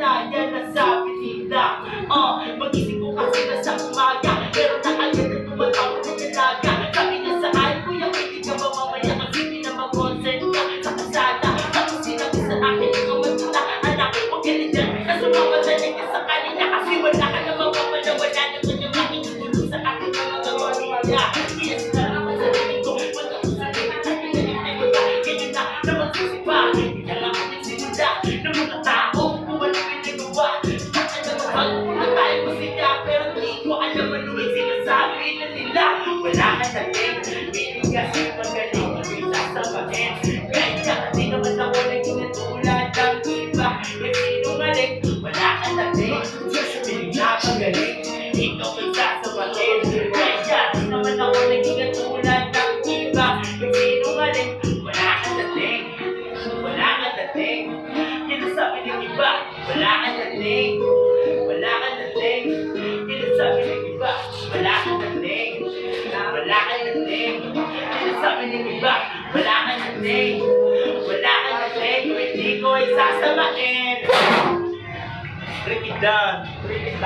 katunayan na sabi nila magising ko kasi nasa umaga, pero nakagad na tumatawag na dalaga. Sabi niya sa akin, kuya, pwede ka ba mamaya kasi pinamag-concert ka sa kasada. Tapos sinabi sa akin, ikaw magtuna, anak ko galing dyan, kaso mamadaling ka sa kanila kasi wala ka na mapapala, wala naman yung makikitulong sa akin na mga pamilya. Kaya sinara ko sa tingin ko, wala ko sa tingin na pinagintay ko na ganyan na naman susipa. Hindi na lang ako nagsimula ng mga tao kung wala pinagawa. Baka naman bago na tayo masaya, pero di ko alam ano yung sinasabi na nila. Wala ka sa tingin, meaning kasi magaling magsasabahin. Kaya di naman ako naging tulad ng iba. Yung sinungaling, wala ka sa tingin, meaning napagaling. Ikaw magsasabahin. Kaya di naman ako naging tulad ng iba. Yung sinungaling, wala ka sa tingin, wala ka sa tingin. Kinasabi ng iba, wala ka sa tingin, wala ka sa tingin. Kinasabi ng iba, wala ka sa tingin, wala ka sa tingin. Kinasabi ng iba, wala ka sa tingin, wala ka sa tingin. Hindi ko isasamain. Break it down, baby.